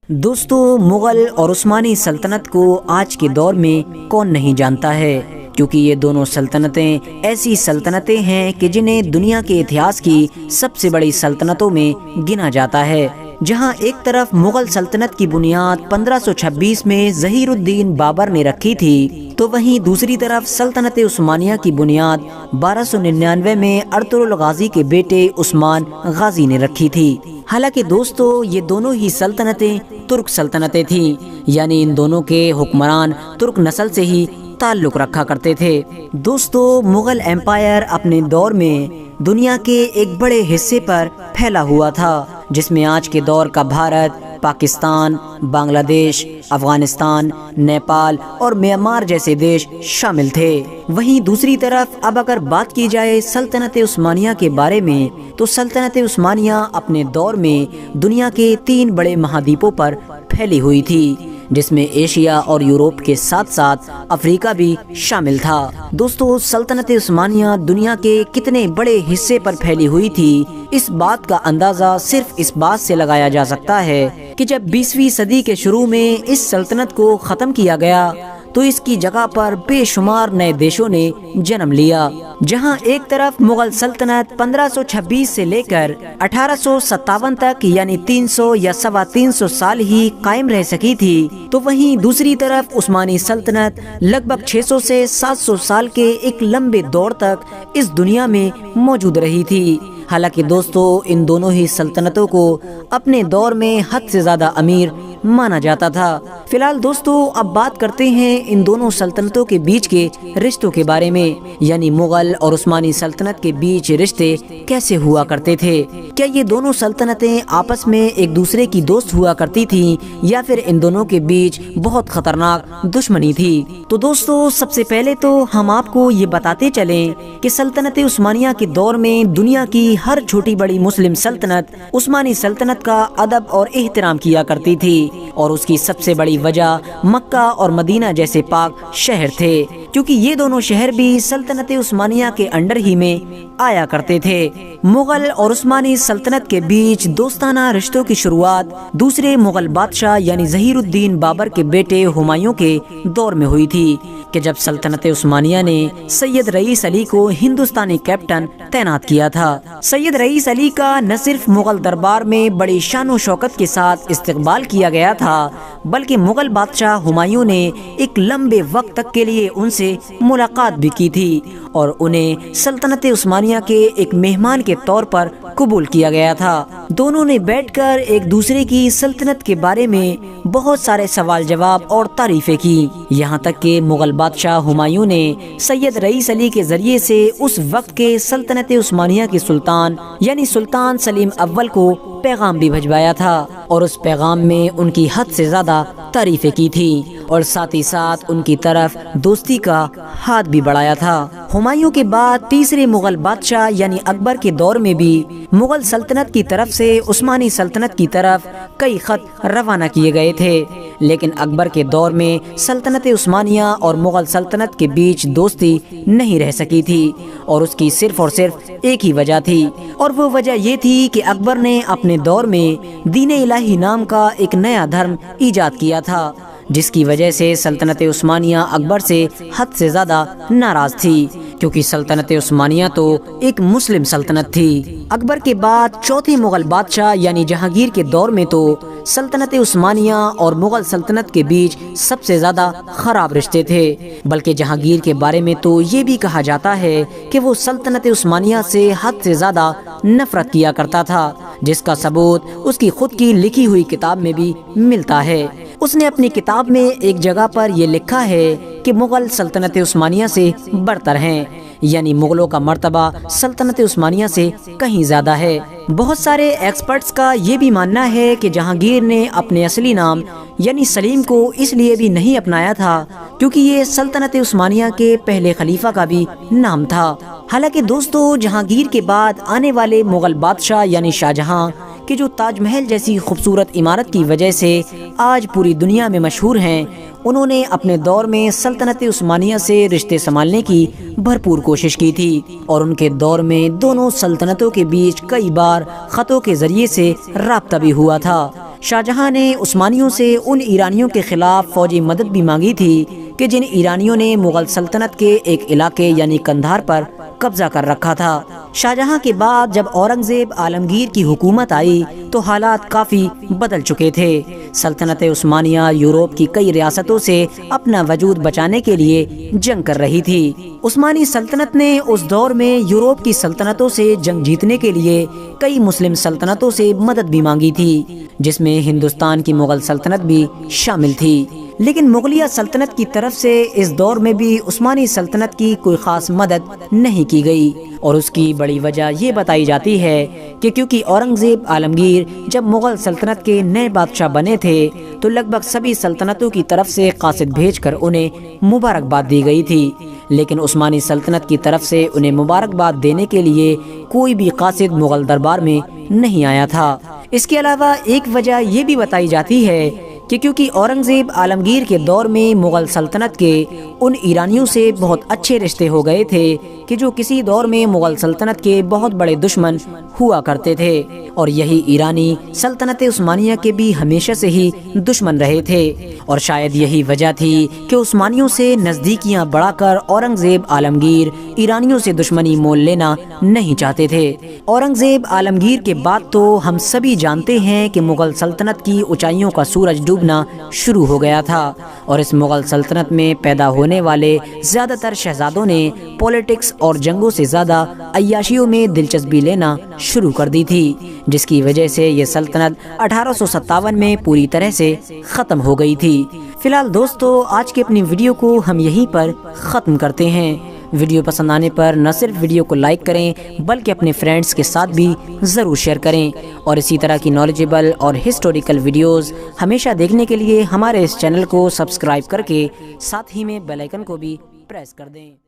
دوستو، مغل اور عثمانی سلطنت کو آج کے دور میں کون نہیں جانتا ہے، کیونکہ یہ دونوں سلطنتیں ایسی سلطنتیں ہیں کہ جنہیں دنیا کے اتہاس کی سب سے بڑی سلطنتوں میں گنا جاتا ہے۔ جہاں ایک طرف مغل سلطنت کی بنیاد 1526 میں ظہیر الدین بابر نے رکھی تھی، تو وہیں دوسری طرف سلطنت عثمانیہ کی بنیاد 1299 میں ارطغرل غازی کے بیٹے عثمان غازی نے رکھی تھی۔ حالانکہ دوستو، یہ دونوں ہی سلطنتیں ترک سلطنتیں تھیں، یعنی ان دونوں کے حکمران ترک نسل سے ہی تعلق رکھا کرتے تھے۔ دوستو، مغل ایمپائر اپنے دور میں دنیا کے ایک بڑے حصے پر پھیلا ہوا تھا، جس میں آج کے دور کا بھارت، پاکستان، بنگلہ دیش، افغانستان، نیپال اور میانمار جیسے دیش شامل تھے۔ وہیں دوسری طرف اب اگر بات کی جائے سلطنت عثمانیہ کے بارے میں، تو سلطنت عثمانیہ اپنے دور میں دنیا کے 3 بڑے مہادیپوں پر پھیلی ہوئی تھی، جس میں ایشیا اور یورپ کے ساتھ ساتھ افریقہ بھی شامل تھا۔ دوستو، سلطنت عثمانیہ دنیا کے کتنے بڑے حصے پر پھیلی ہوئی تھی، اس بات کا اندازہ صرف اس بات سے لگایا جا سکتا ہے کہ جب 20ویں صدی کے شروع میں اس سلطنت کو ختم کیا گیا تو اس کی جگہ پر بے شمار نئے دیشوں نے جنم لیا۔ جہاں ایک طرف مغل سلطنت 1526 سے لے کر 1857 تک، یعنی 300 یا 325 سال ہی قائم رہ سکی تھی، تو وہیں دوسری طرف عثمانی سلطنت لگ بھگ 600 سے 700 سال کے ایک لمبے دور تک اس دنیا میں موجود رہی تھی۔ حالانکہ دوستو، ان دونوں ہی سلطنتوں کو اپنے دور میں حد سے زیادہ امیر مانا جاتا تھا۔ فی الحال دوستو، اب بات کرتے ہیں ان دونوں سلطنتوں کے بیچ کے رشتوں کے بارے میں، یعنی مغل اور عثمانی سلطنت کے بیچ رشتے کیسے ہوا کرتے تھے۔ کیا یہ دونوں سلطنتیں آپس میں ایک دوسرے کی دوست ہوا کرتی تھیں، یا پھر ان دونوں کے بیچ بہت خطرناک دشمنی تھی؟ تو دوستو، سب سے پہلے تو ہم آپ کو یہ بتاتے چلیں کہ سلطنت عثمانیہ کے دور میں دنیا کی ہر چھوٹی بڑی مسلم سلطنت عثمانی سلطنت کا ادب اور احترام کیا کرتی تھی، اور اس کی سب سے بڑی وجہ مکہ اور مدینہ جیسے پاک شہر تھے، کیونکہ یہ دونوں شہر بھی سلطنت عثمانیہ کے انڈر ہی میں آیا کرتے تھے۔ مغل اور عثمانی سلطنت کے بیچ دوستانہ رشتوں کی شروعات دوسرے مغل بادشاہ یعنی ظہیر الدین بابر کے بیٹے ہمایوں کے دور میں ہوئی تھی، کہ جب سلطنت عثمانیہ نے سید رئیس علی کو ہندوستانی کیپٹن تعینات کیا تھا۔ سید رئیس علی کا نہ صرف مغل دربار میں بڑی شان و شوکت کے ساتھ استقبال کیا گیا تھا، بلکہ مغل بادشاہ ہمایوں نے ایک لمبے وقت تک کے لیے ان سے ملاقات بھی کی تھی، اور انہیں سلطنت عثمانیہ کے ایک مہمان کے طور پر قبول کیا گیا تھا۔ دونوں نے بیٹھ کر ایک دوسرے کی سلطنت کے بارے میں بہت سارے سوال جواب اور تعریفیں کی، یہاں تک کہ مغل بادشاہ ہمایوں نے سید رئیس علی کے ذریعے سے اس وقت کے سلطنت عثمانیہ کے سلطان یعنی سلطان سلیم اول کو پیغام بھی بھجوایا تھا، اور اس پیغام میں ان کی حد سے زیادہ تعریفیں کی تھی، اور ساتھ ہی ساتھ ان کی طرف دوستی کا ہاتھ بھی بڑھایا تھا۔ ہمایوں کے بعد تیسرے مغل بادشاہ یعنی اکبر کے دور میں بھی مغل سلطنت کی طرف سے عثمانی سلطنت کی طرف کئی خط روانہ کیے گئے تھے، لیکن اکبر کے دور میں سلطنت عثمانیہ اور مغل سلطنت کے بیچ دوستی نہیں رہ سکی تھی، اور اس کی صرف اور صرف ایک ہی وجہ تھی، اور وہ وجہ یہ تھی کہ اکبر نے اپنے دور میں دین الہی نام کا ایک نیا دھرم ایجاد کیا تھا، جس کی وجہ سے سلطنت عثمانیہ اکبر سے حد سے زیادہ ناراض تھی، کیونکہ سلطنت عثمانیہ تو ایک مسلم سلطنت تھی۔ اکبر کے بعد چوتھے مغل بادشاہ یعنی جہانگیر کے دور میں تو سلطنت عثمانیہ اور مغل سلطنت کے بیچ سب سے زیادہ خراب رشتے تھے، بلکہ جہانگیر کے بارے میں تو یہ بھی کہا جاتا ہے کہ وہ سلطنت عثمانیہ سے حد سے زیادہ نفرت کیا کرتا تھا، جس کا ثبوت اس کی خود کی لکھی ہوئی کتاب میں بھی ملتا ہے۔ اس نے اپنی کتاب میں ایک جگہ پر یہ لکھا ہے کہ مغل سلطنت عثمانیہ سے برتر ہیں، یعنی مغلوں کا مرتبہ سلطنت عثمانیہ سے کہیں زیادہ ہے۔ بہت سارے ایکسپرٹس کا یہ بھی ماننا ہے کہ جہانگیر نے اپنے اصلی نام یعنی سلیم کو اس لیے بھی نہیں اپنایا تھا کیونکہ یہ سلطنت عثمانیہ کے پہلے خلیفہ کا بھی نام تھا۔ حالانکہ دوستو، جہانگیر کے بعد آنے والے مغل بادشاہ یعنی شاہ جہاں کہ جو تاج محل جیسی خوبصورت عمارت کی وجہ سے آج پوری دنیا میں مشہور ہیں، انہوں نے اپنے دور میں سلطنت عثمانیہ سے رشتے سنبھالنے کی بھرپور کوشش کی تھی، اور ان کے دور میں دونوں سلطنتوں کے بیچ کئی بار خطوں کے ذریعے سے رابطہ بھی ہوا تھا۔ شاہجہاں نے عثمانیوں سے ان ایرانیوں کے خلاف فوجی مدد بھی مانگی تھی کہ جن ایرانیوں نے مغل سلطنت کے ایک علاقے یعنی قندھار پر قبضہ کر رکھا تھا۔ شاہجہاں کے بعد جب اورنگزیب عالمگیر کی حکومت آئی تو حالات کافی بدل چکے تھے۔ سلطنت عثمانیہ یورپ کی کئی ریاستوں سے اپنا وجود بچانے کے لیے جنگ کر رہی تھی۔ عثمانی سلطنت نے اس دور میں یورپ کی سلطنتوں سے جنگ جیتنے کے لیے کئی مسلم سلطنتوں سے مدد بھی مانگی تھی، جس میں ہندوستان کی مغل سلطنت بھی شامل تھی۔ لیکن مغلیہ سلطنت کی طرف سے اس دور میں بھی عثمانی سلطنت کی کوئی خاص مدد نہیں کی گئی، اور اس کی بڑی وجہ یہ بتائی جاتی ہے کہ کیونکہ اورنگزیب عالمگیر جب مغل سلطنت کے نئے بادشاہ بنے تھے تو لگ بھگ سبھی سلطنتوں کی طرف سے قاصد بھیج کر انہیں مبارکباد دی گئی تھی، لیکن عثمانی سلطنت کی طرف سے انہیں مبارکباد دینے کے لیے کوئی بھی قاصد مغل دربار میں نہیں آیا تھا۔ اس کے علاوہ ایک وجہ یہ بھی بتائی جاتی ہے کہ کیونکہ اورنگزیب عالمگیر کے دور میں مغل سلطنت کے ان ایرانیوں سے بہت اچھے رشتے ہو گئے تھے کہ جو کسی دور میں مغل سلطنت کے بہت بڑے دشمن ہوا کرتے تھے، اور یہی ایرانی سلطنت عثمانیہ کے بھی ہمیشہ سے ہی دشمن رہے تھے، اور شاید یہی وجہ تھی کہ عثمانیوں سے نزدیکیاں بڑھا کر اورنگزیب عالمگیر ایرانیوں سے دشمنی مول لینا نہیں چاہتے تھے۔ اورنگزیب عالمگیر کے بعد تو ہم سبھی جانتے ہیں کہ مغل سلطنت کی اونچائیوں کا سورج ڈوبنا شروع ہو گیا تھا، اور اس مغل سلطنت میں پیدا ہونے والے زیادہ تر شہزادوں نے پولیٹکس اور جنگوں سے زیادہ عیاشیوں میں دلچسپی لینا شروع کر دی تھی، جس کی وجہ سے یہ سلطنت 1857 میں پوری طرح سے ختم ہو گئی تھی۔ فی الحال دوستو، آج کی اپنی ویڈیو کو ہم یہیں پر ختم کرتے ہیں۔ ویڈیو پسند آنے پر نہ صرف ویڈیو کو لائک کریں بلکہ اپنے فرینڈز کے ساتھ بھی ضرور شیئر کریں، اور اسی طرح کی نالجیبل اور ہسٹوریکل ویڈیوز ہمیشہ دیکھنے کے لیے ہمارے اس چینل کو سبسکرائب کر کے ساتھ ہی میں بیل آئیکن کو بھی پریس کر دیں۔